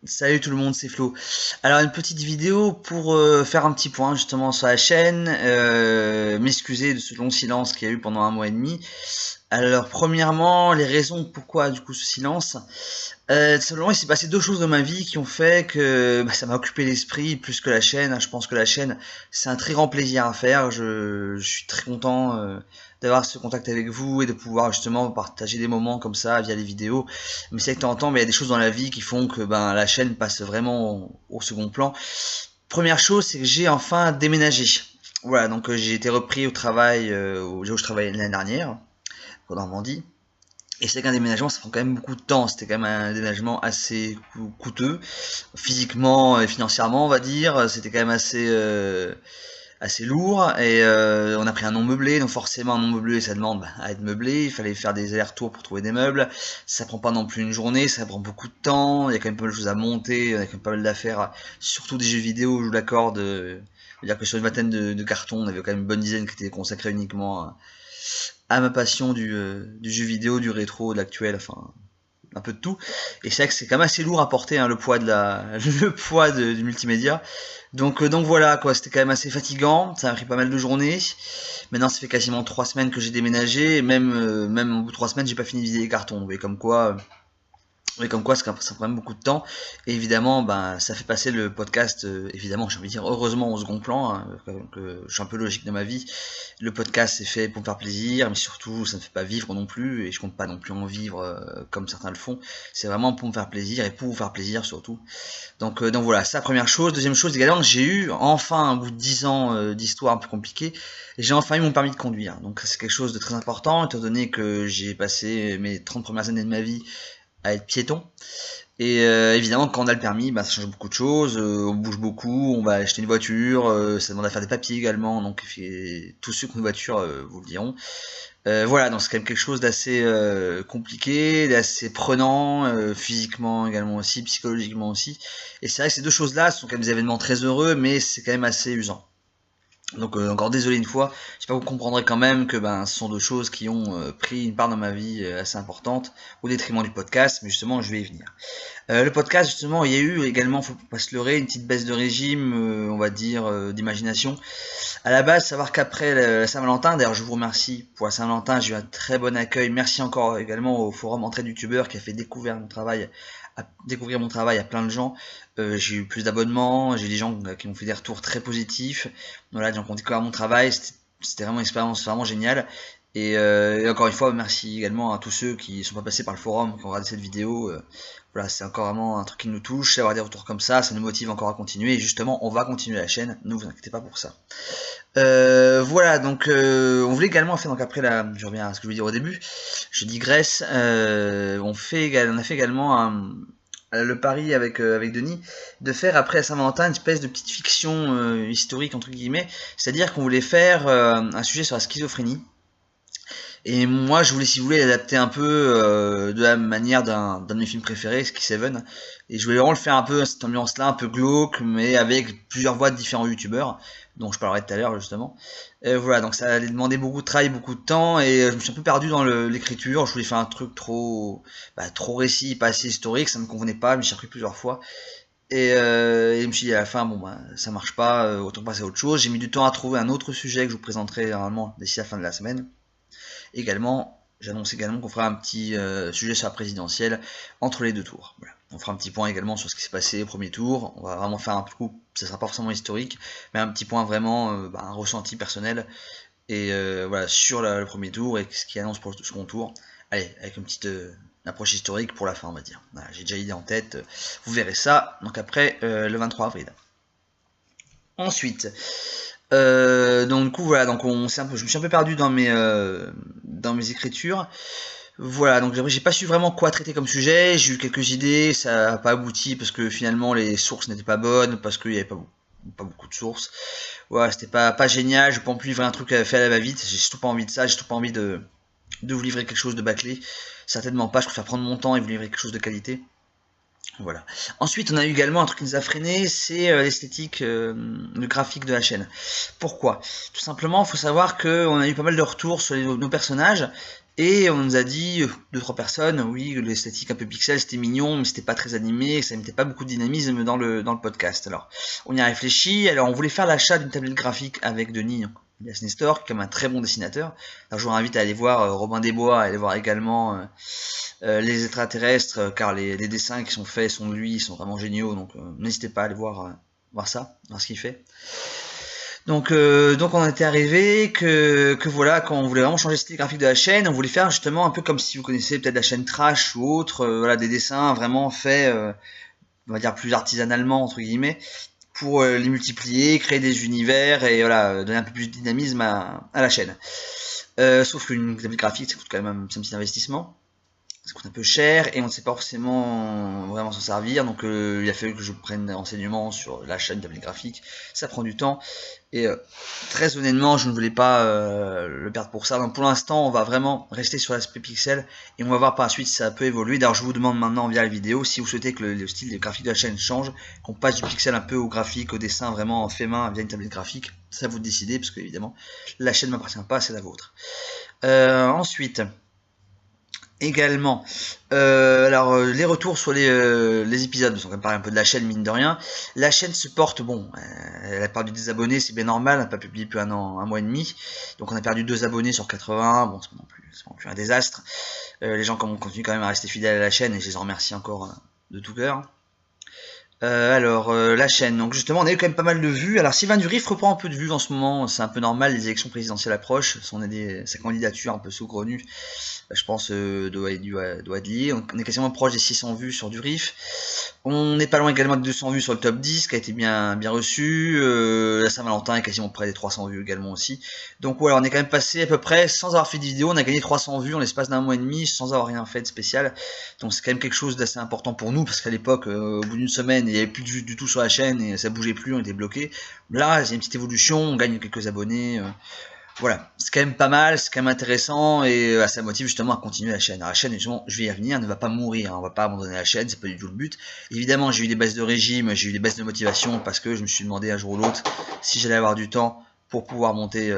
Salut tout le monde, c'est Flo. Alors une petite vidéo pour faire un petit point justement sur la chaîne, m'excuser de ce long silence qu'il y a eu pendant un mois et demi. Alors premièrement, les raisons pourquoi du coup ce silence. Simplement il s'est passé deux choses dans ma vie qui ont fait que ça m'a occupé l'esprit plus que la chaîne, hein. Je pense que la chaîne c'est un très grand plaisir à faire. Je suis très content d'avoir ce contact avec vous et de pouvoir justement partager des moments comme ça via les vidéos. Mais c'est que de temps en temps, mais il y a des choses dans la vie qui font que la chaîne passe vraiment au second plan. Première chose, c'est que j'ai enfin déménagé. Voilà, donc j'ai été repris au travail où je travaillais l'année dernière, en Normandie. Et c'est qu'un déménagement, ça prend quand même beaucoup de temps. C'était quand même un déménagement assez coûteux, physiquement et financièrement, on va dire. C'était quand même assez lourd et on a pris un non meublé, donc forcément un non meublé ça demande à être meublé, il fallait faire des allers-retours pour trouver des meubles, ça prend pas non plus une journée, ça prend beaucoup de temps, il y a quand même pas mal de choses à monter, il y a quand même pas mal d'affaires, surtout des jeux vidéo, je vous l'accorde, dire que sur une vingtaine de cartons, on avait quand même une bonne dizaine qui étaient consacrés uniquement à ma passion du jeu vidéo, du rétro, de l'actuel, enfin un peu de tout. Et c'est vrai que c'est quand même assez lourd à porter, hein, le poids le poids du multimédia. Donc voilà quoi, c'était quand même assez fatigant. Ça a pris pas mal de journées. Maintenant, ça fait quasiment 3 semaines que j'ai déménagé. Et même au bout de 3 semaines, j'ai pas fini de vider les cartons. Mais comme quoi, ça prend même beaucoup de temps. Et évidemment, ça fait passer le podcast, évidemment, j'ai envie de dire, heureusement au second plan, hein, que je suis un peu logique de ma vie. Le podcast, c'est fait pour me faire plaisir, mais surtout, ça ne fait pas vivre non plus, et je compte pas non plus en vivre comme certains le font. C'est vraiment pour me faire plaisir, et pour vous faire plaisir surtout. Donc voilà, ça première chose. Deuxième chose également, j'ai eu enfin, au bout de 10 ans d'histoire un peu compliquée, j'ai enfin eu mon permis de conduire. Donc c'est quelque chose de très important, étant donné que j'ai passé mes 30 premières années de ma vie à être piéton. Et évidemment, quand on a le permis, ça change beaucoup de choses. On bouge beaucoup, on va acheter une voiture, ça demande à faire des papiers également. Donc tous ceux qui ont une voiture vous le diront. Voilà, donc c'est quand même quelque chose d'assez compliqué, d'assez prenant, physiquement également aussi, psychologiquement aussi. Et c'est vrai que ces deux choses-là sont quand même des événements très heureux, mais c'est quand même assez usant. Donc encore désolé une fois, j'espère que vous comprendrez quand même que ce sont deux choses qui ont pris une part dans ma vie assez importante au détriment du podcast, mais justement je vais y venir. Le podcast justement, il y a eu également, faut pas se leurrer, une petite baisse de régime, on va dire, d'imagination. À la base, savoir qu'après la Saint-Valentin, d'ailleurs je vous remercie pour la Saint-Valentin, j'ai eu un très bon accueil, merci encore également au forum Entraide YouTubeur qui a fait découvrir mon travail à plein de gens. J'ai eu plus d'abonnements, j'ai des gens qui m'ont fait des retours très positifs, voilà, des gens qui ont découvert mon travail, c'était vraiment une expérience vraiment géniale. Et encore une fois, merci également à tous ceux qui ne sont pas passés par le forum, qui ont regardé cette vidéo. Voilà, c'est encore vraiment un truc qui nous touche, avoir des retours comme ça nous motive encore à continuer. Et justement, on va continuer la chaîne, ne vous inquiétez pas pour ça. Voilà, donc on voulait également faire, donc après là, je reviens à ce que je voulais dire au début, je digresse, on a fait également le pari avec Denis de faire après à Saint-Valentin une espèce de petite fiction historique entre guillemets, c'est-à-dire qu'on voulait faire un sujet sur la schizophrénie. Et moi, je voulais, si vous voulez, l'adapter un peu de la manière d'un de mes films préférés, Ski Seven. Et je voulais vraiment le faire un peu cette ambiance-là, un peu glauque, mais avec plusieurs voix de différents youtubeurs, dont je parlerai tout à l'heure justement. Et voilà, donc ça allait demander beaucoup de travail, beaucoup de temps, et je me suis un peu perdu dans l'écriture. Je voulais faire un truc trop récit, pas assez historique, ça me convenait pas, je me suis repris plusieurs fois. Et je me suis dit à la fin, ça marche pas, autant passer à autre chose. J'ai mis du temps à trouver un autre sujet que je vous présenterai normalement d'ici la fin de la semaine. Également, j'annonce également qu'on fera un petit sujet sur la présidentielle entre les deux tours. Voilà. On fera un petit point également sur ce qui s'est passé au premier tour. On va vraiment faire un coup, ça sera pas forcément historique, mais un petit point vraiment, un ressenti personnel. Et voilà, sur le premier tour et ce qui annonce pour le second tour. Allez, avec une petite approche historique pour la fin, on va dire. Voilà, j'ai déjà l'idée en tête. Vous verrez ça. Donc après le 23 avril. Ensuite, donc du coup voilà, donc je me suis un peu perdu dans mes écritures. Voilà, donc j'ai pas su vraiment quoi traiter comme sujet. J'ai eu quelques idées, ça n'a pas abouti parce que finalement les sources n'étaient pas bonnes, parce qu'il y avait pas beaucoup de sources. Voilà, c'était pas génial. Je peux pas plus livrer un truc fait à la va-vite. J'ai surtout pas envie de ça. J'ai surtout pas envie de vous livrer quelque chose de bâclé. Certainement pas. Je préfère prendre mon temps et vous livrer quelque chose de qualité. Voilà. Ensuite, on a eu également un truc qui nous a freiné, c'est l'esthétique, le graphique de la chaîne. Pourquoi? Tout simplement, il faut savoir qu'on a eu pas mal de retours sur nos personnages, Et on nous a dit, 2-3 personnes, oui, l'esthétique un peu pixel, c'était mignon, mais c'était pas très animé, ça mettait pas beaucoup de dynamisme dans le podcast. Alors, on y a réfléchi, alors on voulait faire l'achat d'une tablette graphique avec Denis, alias Nestor, comme un très bon dessinateur. Alors, je vous invite à aller voir Robin Desbois, à aller voir également les extraterrestres, car les dessins qui sont faits sont de lui, ils sont vraiment géniaux, donc n'hésitez pas à aller voir ça, voir ce qu'il fait. Donc on était arrivé que voilà, quand on voulait vraiment changer le style graphique de la chaîne, on voulait faire justement un peu comme si vous connaissez peut-être la chaîne Trash ou autre, voilà, des dessins vraiment faits, on va dire plus artisanalement entre guillemets, pour les multiplier, créer des univers et voilà, donner un peu plus de dynamisme à la chaîne. Sauf qu'une tablette graphique, ça coûte quand même un petit investissement. Ça coûte un peu cher et on ne sait pas forcément vraiment s'en servir, donc il a fallu que je prenne des renseignements sur l'achat d'une tablette graphique, ça prend du temps et très honnêtement je ne voulais pas le perdre pour ça. Donc pour l'instant on va vraiment rester sur l'aspect pixel et on va voir par la suite si ça peut évoluer. D'ailleurs je vous demande maintenant via la vidéo si vous souhaitez que le style graphique de la chaîne change, qu'on passe du pixel un peu au graphique, au dessin vraiment fait main via une tablette graphique, ça vous décidez parce que évidemment la chaîne ne m'appartient pas, c'est la vôtre. Ensuite également, les retours sur les épisodes, parce qu'on va parler un peu de la chaîne mine de rien. La chaîne se porte, bon, elle a perdu des abonnés, c'est bien normal, on n'a pas publié depuis un mois et demi, donc on a perdu 2 abonnés sur 80, bon c'est pas non plus un désastre. Les gens continuent quand même à rester fidèles à la chaîne et je les en remercie encore de tout cœur. La chaîne, donc justement on a eu quand même pas mal de vues. Alors Sylvain Durif reprend un peu de vues en ce moment, c'est un peu normal, les élections présidentielles approchent, sa candidature un peu saugrenue, je pense doit être liée. On est quasiment proche des 600 vues sur Durif. On n'est pas loin également de 200 vues sur le top 10 qui a été bien reçu. La Saint-Valentin est quasiment près des 300 vues également aussi. Donc voilà, on est quand même passé à peu près sans avoir fait de vidéo, on a gagné 300 vues en l'espace d'un mois et demi sans avoir rien fait de spécial. Donc c'est quand même quelque chose d'assez important pour nous parce qu'à l'époque, au bout d'une semaine, il n'y avait plus de vues du tout sur la chaîne et ça bougeait plus, on était bloqué. Là, il y a une petite évolution, on gagne quelques abonnés. Voilà, c'est quand même pas mal, c'est quand même intéressant et ça motive justement à continuer la chaîne. Alors, la chaîne, justement, je vais y revenir, ne va pas mourir, hein, on va pas abandonner la chaîne, c'est pas du tout le but. Évidemment, j'ai eu des baisses de régime, j'ai eu des baisses de motivation parce que je me suis demandé un jour ou l'autre si j'allais avoir du temps pour pouvoir monter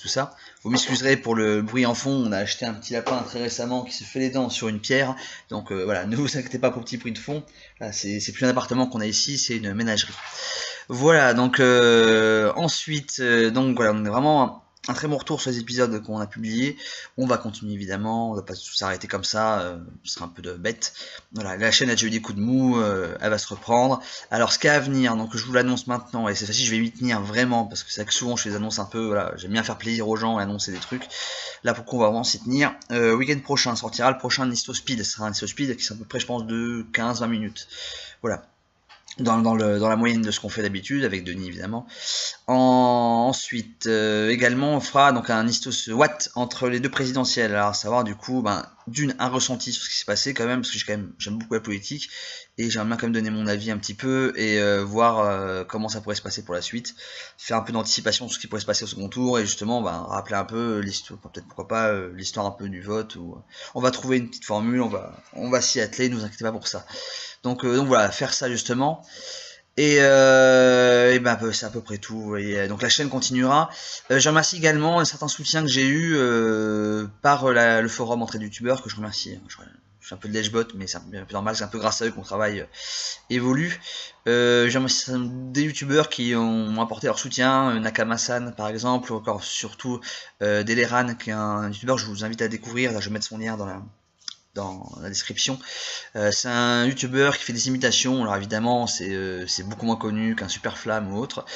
tout ça. Vous m'excuserez pour le bruit en fond, on a acheté un petit lapin très récemment qui se fait les dents sur une pierre, donc voilà, ne vous inquiétez pas pour le petit bruit de fond, c'est plus un appartement qu'on a ici, c'est une ménagerie. Voilà, donc ensuite, donc voilà, on est vraiment un très bon retour sur les épisodes qu'on a publiés. On va continuer évidemment, on va pas s'arrêter comme ça, ce serait un peu de bête. Voilà, la chaîne a déjà eu des coups de mou, elle va se reprendre. Alors ce qu'il y a à venir, donc je vous l'annonce maintenant, et cette fois-ci je vais m'y tenir vraiment, parce que c'est que souvent je les annonce un peu, voilà, j'aime bien faire plaisir aux gens et annoncer des trucs. Là pour qu'on va vraiment s'y tenir. Week-end prochain sortira le prochain Nisto Speed, ce sera un Nisto Speed qui sera à peu près je pense de 15-20 minutes. Voilà. Dans la moyenne de ce qu'on fait d'habitude, avec Denis évidemment. Ensuite, également, on fera donc un Istos Watt entre les deux présidentielles. Alors, à savoir du coup, un ressenti sur ce qui s'est passé quand même, parce que j'aime beaucoup la politique, et j'aimerais bien quand même donner mon avis un petit peu, et voir comment ça pourrait se passer pour la suite. Faire un peu d'anticipation sur ce qui pourrait se passer au second tour, et justement, rappeler un peu l'histoire, peut-être pourquoi pas l'histoire un peu du vote, ou on va trouver une petite formule, on va s'y atteler, ne vous inquiétez pas pour ça. Donc voilà, faire ça justement. Et c'est à peu près tout. Vous voyez. Donc la chaîne continuera. Je remercie également un certain soutien que j'ai eu par le forum Entrée de youtubeurs, que je remercie. Je suis un peu de lèche-bot, mais c'est un peu normal, c'est un peu grâce à eux qu'on travaille évolue. Je remercie des youtubeurs qui ont apporté leur soutien, Nakama-san par exemple, ou encore surtout Deleran, qui est un youtubeur que je vous invite à découvrir. Là, je vais mettre son lien dans la description. C'est un youtubeur qui fait des imitations. Alors évidemment c'est beaucoup moins connu qu'un Superflamme ou autre,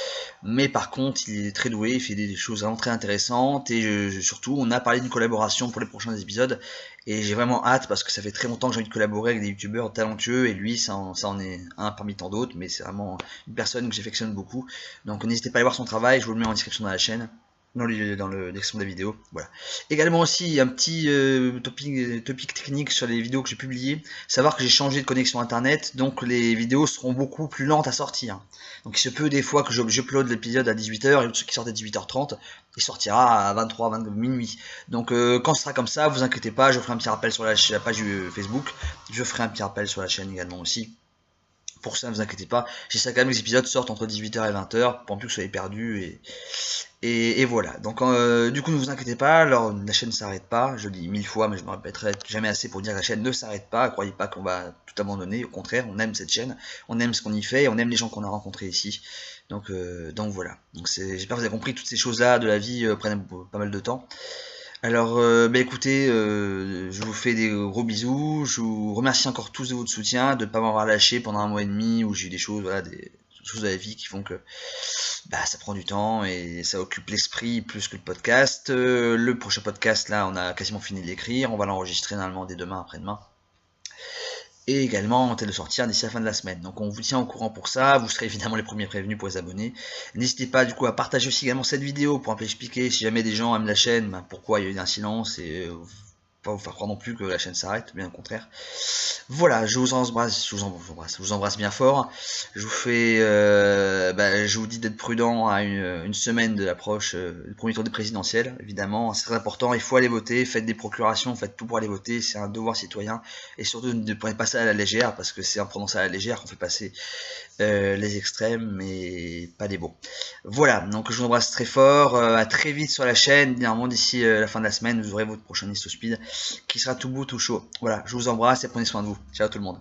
mais par contre il est très doué, il fait des choses vraiment très intéressantes, et surtout on a parlé d'une collaboration pour les prochains épisodes, et j'ai vraiment hâte parce que ça fait très longtemps que j'ai envie de collaborer avec des youtubeurs talentueux, et lui ça en est un parmi tant d'autres, mais c'est vraiment une personne que j'affectionne beaucoup. Donc n'hésitez pas à aller voir son travail, je vous le mets en description de la chaîne, dans le description de la vidéo. Voilà. Également aussi un petit topic technique sur les vidéos que j'ai publiées, savoir que j'ai changé de connexion internet, donc les vidéos seront beaucoup plus lentes à sortir. Donc il se peut des fois que j'upload l'épisode à 18h et l'autre qui sort à 18h30, il sortira à 23, minuit. Donc quand ce sera comme ça, vous inquiétez pas, je ferai un petit rappel sur la page Facebook, je ferai un petit rappel sur la chaîne également aussi, pour ça, ne vous inquiétez pas. J'essaie quand même que les épisodes sortent entre 18h et 20h, pour plus que vous soyez perdus. Et voilà. Donc, du coup, ne vous inquiétez pas. Alors, la chaîne ne s'arrête pas. Je le dis 1000 fois, mais je me répéterai jamais assez pour dire que la chaîne ne s'arrête pas. Croyez pas qu'on va tout abandonner. Au contraire, on aime cette chaîne. On aime ce qu'on y fait. Et on aime les gens qu'on a rencontrés ici. Donc voilà. Donc, j'espère que vous avez compris toutes ces choses-là de la vie prennent pas mal de temps. Alors, bah écoutez, je vous fais des gros bisous. Je vous remercie encore tous de votre soutien, de ne pas m'avoir lâché pendant un mois et demi où j'ai eu des choses, voilà, des choses de la vie qui font que bah, ça prend du temps et ça occupe l'esprit plus que le podcast. Le prochain podcast, là, on a quasiment fini de l'écrire. On va l'enregistrer normalement dès demain, après-demain. Et également on tente de sortir d'ici la fin de la semaine. Donc on vous tient au courant pour ça, vous serez évidemment les premiers prévenus pour les abonnés. N'hésitez pas du coup à partager aussi également cette vidéo pour un peu expliquer si jamais des gens aiment la chaîne, bah, pourquoi il y a eu un silence et pas vous faire croire non plus que la chaîne s'arrête, bien au contraire. Voilà, je vous embrasse, je vous embrasse bien fort. Je vous fais, je vous dis d'être prudent à une semaine de l'approche du premier tour des présidentielles, évidemment, c'est très important. Il faut aller voter, faites des procurations, faites tout pour aller voter, c'est un devoir citoyen. Et surtout, ne prenez pas ça à la légère, parce que c'est en prenant ça à la légère qu'on fait passer les extrêmes, mais pas les bons. Voilà, donc je vous embrasse très fort. À très vite sur la chaîne, normalement d'ici la fin de la semaine, vous aurez votre prochain IstoSpeed qui sera tout beau, tout chaud. Voilà, je vous embrasse et prenez soin de vous. Ciao tout le monde.